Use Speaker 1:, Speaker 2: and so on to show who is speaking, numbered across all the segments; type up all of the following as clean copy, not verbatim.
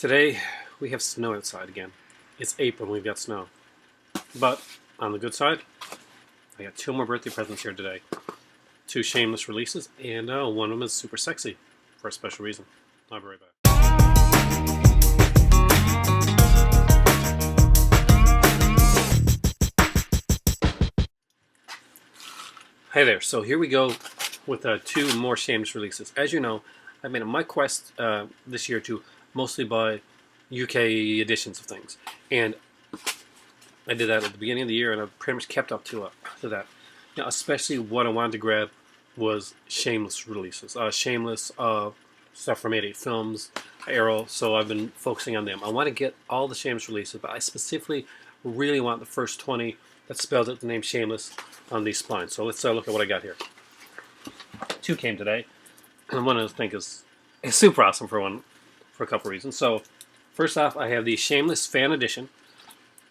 Speaker 1: Today we have snow outside again. It's April and we've got snow. But on the good side, I got two more birthday presents here today. Two Shameless releases, and one of them is super sexy for a special reason. I'll be right back. Hey there, so here we go with two more Shameless releases. As you know, I made it my quest this year to mostly buy UK editions of things. And I did that at the beginning of the year, and I've pretty much kept up to that. Now, especially what I wanted to grab was Shameless releases. Shameless stuff from 88 Films, Arrow, so I've been focusing on them. I want to get all the Shameless releases, but I specifically really want the first 20 that spells out the name Shameless on these spines. So let's look at what I got here. Two came today, and one I think is super awesome for a couple reasons. So first off, I have the Shameless Fan Edition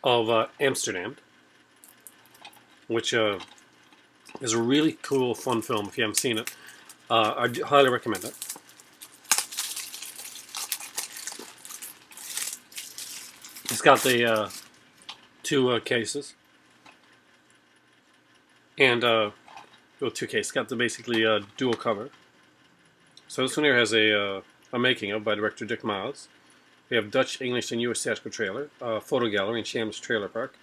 Speaker 1: of Amsterdam, which is a really cool, fun film. If you haven't seen it, I highly recommend it. It's got the two cases, and two cases. It's got the basically dual cover. So this one here has a making of by director Dick Miles. We have Dutch, English, and U.S. theatrical trailer, photo gallery, and Shameless Trailer Park.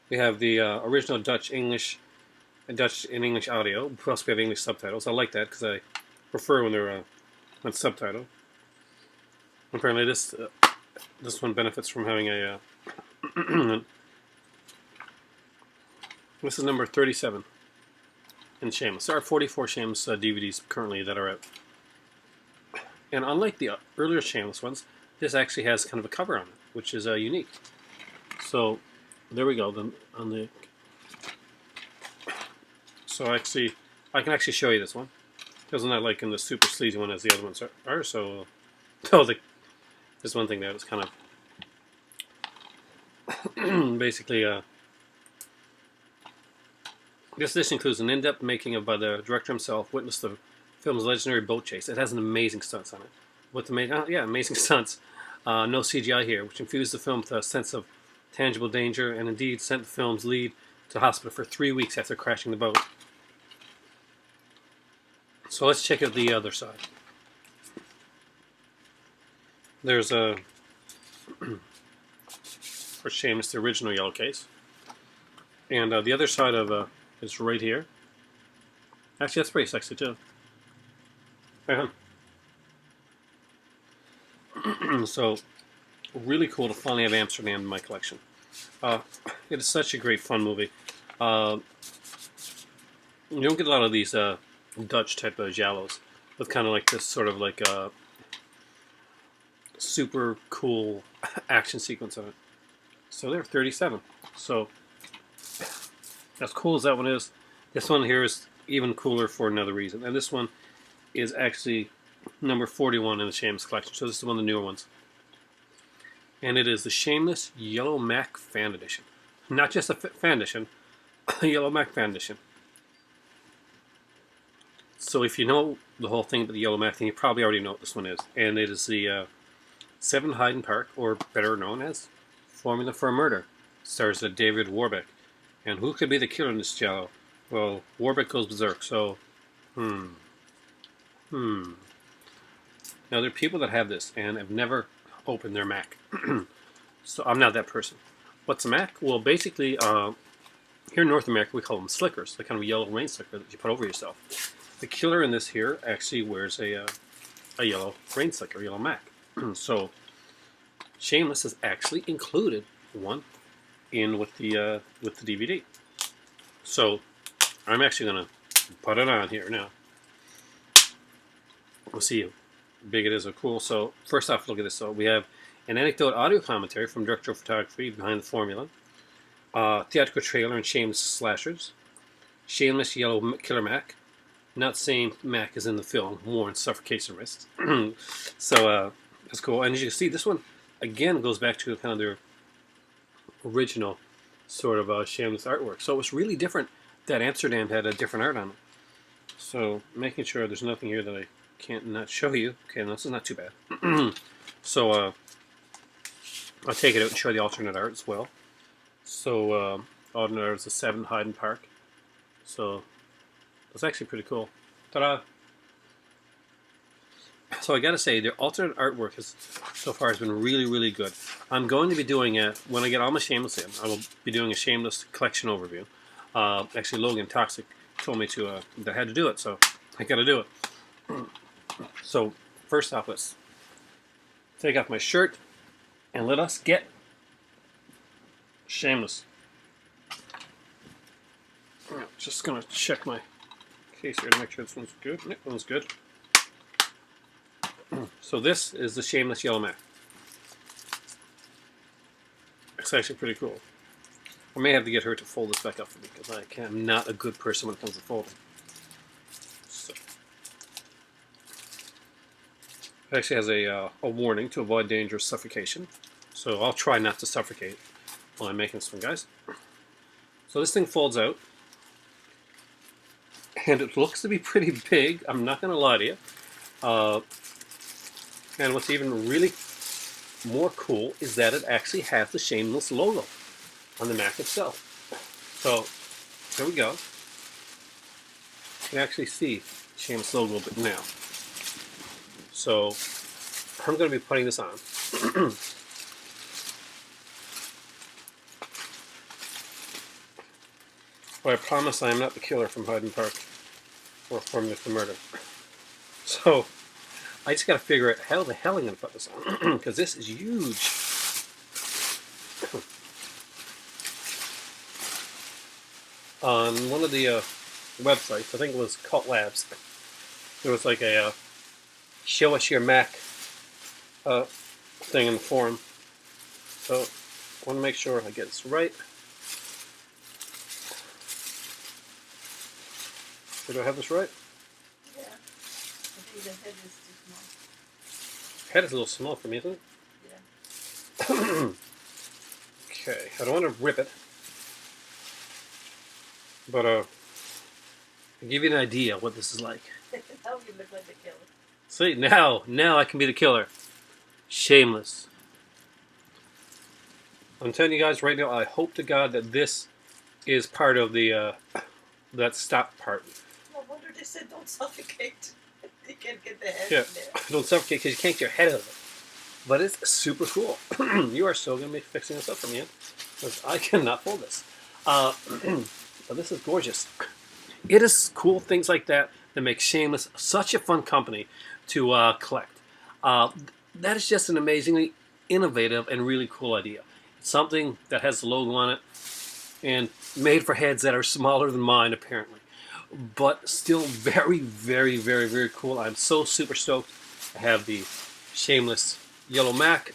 Speaker 1: We have the original Dutch, English, and English audio. Plus, we have English subtitles. I like that because I prefer when they're when subtitled. Apparently, this one benefits from having a. This is number 37 in Shameless. There are 44 Shameless DVDs currently that are out. And unlike the earlier Shameless ones, this actually has kind of a cover on it, which is unique. So there we go. So actually, I can actually show you this one. It's not like in the super sleazy one as the other ones are. So, there's one thing there that's kind of basically. This includes an in-depth making of by the director himself. Witness the film's legendary boat chase. It has an amazing stunts on it. Amazing stunts. No CGI here, which infused the film with a sense of tangible danger, and indeed sent the film's lead to hospital for 3 weeks after crashing the boat. So let's check out the other side. There's for Shameless, the original yellow case, and the other side of is right here. Actually, that's pretty sexy too. So, really cool to finally have Amsterdam in my collection. It is such a great fun movie. You don't get a lot of these Dutch type of giallos with kind of like this sort of like super cool action sequence on it. So there, 37. So as cool as that one is, this one here is even cooler for another reason. And this one is actually number 41 in the Shameless collection. So this is one of the newer ones. And it is the Shameless Yellow Mac Fan Edition. Not just a fan edition, a Yellow Mac Fan Edition. So if you know the whole thing about the Yellow Mac, then you probably already know what this one is. And it is the 7 Hyden Park, or better known as Formula for a Murder. Stars David Warbeck. And who could be the killer in this giallo? Well, Warbeck goes berserk, so Now there are people that have this and have never opened their Mac. So I'm not that person. What's a Mac? Well, basically, here in North America we call them slickers, the kind of yellow rain slicker that you put over yourself. The killer in this here actually wears a yellow rain slicker, yellow Mac. So Shameless has actually included one in with the DVD. So I'm actually going to put it on here now. We'll see how big it is or cool. So first off, look at this. So we have an anecdote audio commentary from director of photography behind the formula, theatrical trailer and Shameless slashers, Shameless Yellow Killer Mac, not saying Mac is in the film, warns suffocation risks. So that's cool. And as you can see, this one again goes back to kind of their original sort of Shameless artwork. So it was really different that Amsterdam had a different art on it. So making sure there's nothing here that I Can't not show you. Okay, this is not too bad. So I'll take it out and show the alternate art as well. So alternate art is a 7 Hyden Park. So that's actually pretty cool. Ta-da! So I gotta say, the alternate artwork has so far has been really, really good. I'm going to be doing it when I get all my Shameless in. I will be doing a Shameless collection overview. Actually, Logan Toxic told me that I had to do it, so I gotta do it. So first off, let's take off my shirt and let us get Shameless. Just gonna check my case here to make sure this one's good. That one's good. So this is the Shameless Yellow Matte. It's actually pretty cool. I may have to get her to fold this back up for me because I'm not a good person when it comes to folding. So. It actually has a warning to avoid dangerous suffocation. So I'll try not to suffocate while I'm making this one, guys. So this thing folds out. And it looks to be pretty big. I'm not going to lie to you. And what's even really more cool is that it actually has the Shameless logo on the Mac itself. So here we go. You can actually see the Shameless logo a little bit now. So I'm going to be putting this on. But I promise I am not the killer from Hyden Park or from the murder. So I just got to figure out how the hell I'm going to put this on because this is huge. On one of the websites, I think it was Cult Labs, there was like a show us your Mac thing in the forum. So I want to make sure I get this right. Do I have this right?
Speaker 2: Yeah. I think the head is too small.
Speaker 1: Head is a little small for me, isn't it?
Speaker 2: Yeah.
Speaker 1: Okay, I don't want to rip it. But I'll give you an idea what this is like.
Speaker 2: Now you look like the killer.
Speaker 1: See, now I can be the killer. Shameless. I'm telling you guys right now, I hope to God that this is part of the that stop part.
Speaker 2: No wonder they said don't suffocate. You can't get the head
Speaker 1: Yeah,
Speaker 2: in there.
Speaker 1: don't suffocate because you can't get your head out of it. But it's super cool. You are so going to be fixing this up for me, because I cannot fold this. But this is gorgeous. It is cool things like that that make Shameless such a fun company to collect. That is just an amazingly innovative and really cool idea. It's something that has the logo on it and made for heads that are smaller than mine, apparently. But still very, very, very, very cool. I'm so super stoked. I have the Shameless Yellow Mac.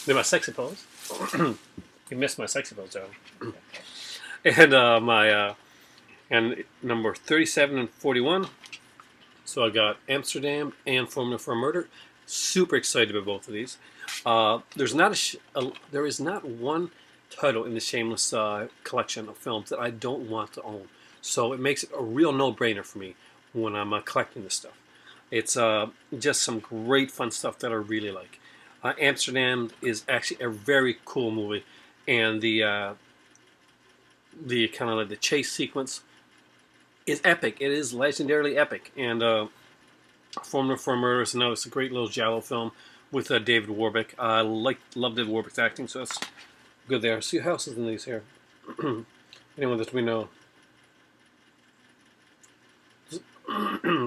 Speaker 1: Then my sexy pose. You missed my sexy pose, John. And my number 37 and 41. So I got Amsterdam and Formula for Murder. Super excited about both of these. There is not one title in the Shameless collection of films that I don't want to own. So it makes it a real no-brainer for me when I'm collecting this stuff. It's just some great fun stuff that I really like. Amsterdam is actually a very cool movie, and the kind of like the chase sequence is epic. It is legendarily epic. And Formula for Murder is it's a great little giallo film with David Warbeck. I love David Warbeck's acting, so that's good there. See who else is in these here. Anyone that we know.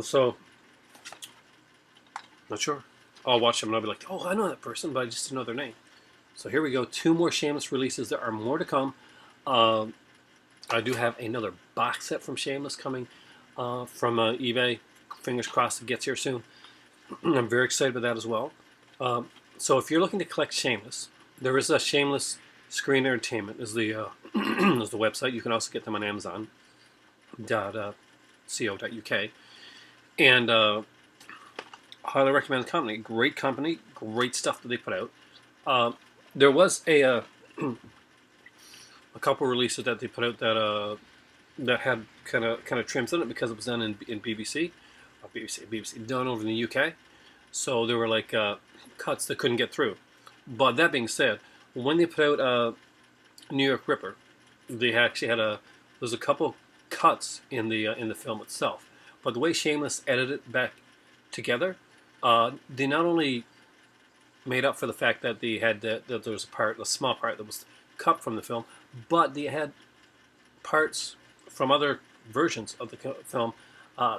Speaker 1: So, not sure. I'll watch them and I'll be like, oh, I know that person, but I just didn't know their name. So here we go. 2 more Shameless releases. There are more to come. I do have another box set from Shameless coming from eBay. Fingers crossed it gets here soon. I'm very excited about that as well. So if you're looking to collect Shameless, there is a Shameless Screen Entertainment is the is the website. You can also get them on Amazon.co.uk. And I highly recommend the company. Great company, great stuff that they put out. There was a couple releases that they put out that that had kind of trims in it because it was done in BBC, BBC done over in the UK. So there were like cuts that couldn't get through. But that being said, when they put out New York Ripper, they actually had there's a couple cuts in the film itself. But the way Shameless edited it back together, they not only made up for the fact that they had that there was a small part that was cut from the film, but they had parts from other versions of the film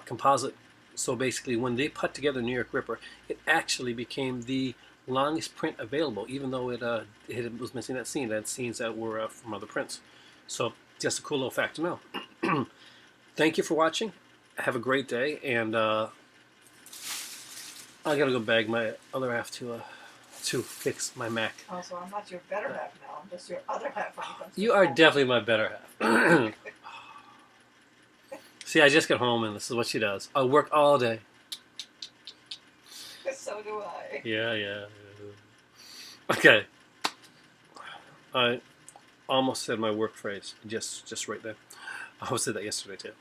Speaker 1: composite. So basically, when they put together New York Ripper, it actually became the longest print available, even though it was missing that scene. It had scenes that were from other prints. So just a cool little fact to know. Thank you for watching. Have a great day, and I gotta go bag my other half to fix my Mac.
Speaker 2: Oh, so I'm not your better half now. I'm just your other half when it comes to
Speaker 1: You are
Speaker 2: phone.
Speaker 1: definitely my better half. See, I just got home, and this is what she does. I work all day.
Speaker 2: So do I.
Speaker 1: Yeah. Okay. I almost said my work phrase just right there. I almost said that yesterday too.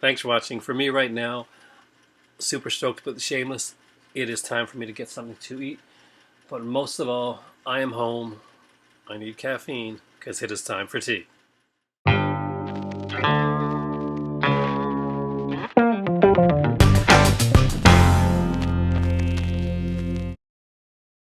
Speaker 1: Thanks for watching. For me right now, super stoked about the Shameless. It is time for me to get something to eat. But most of all, I am home. I need caffeine because it is time for tea.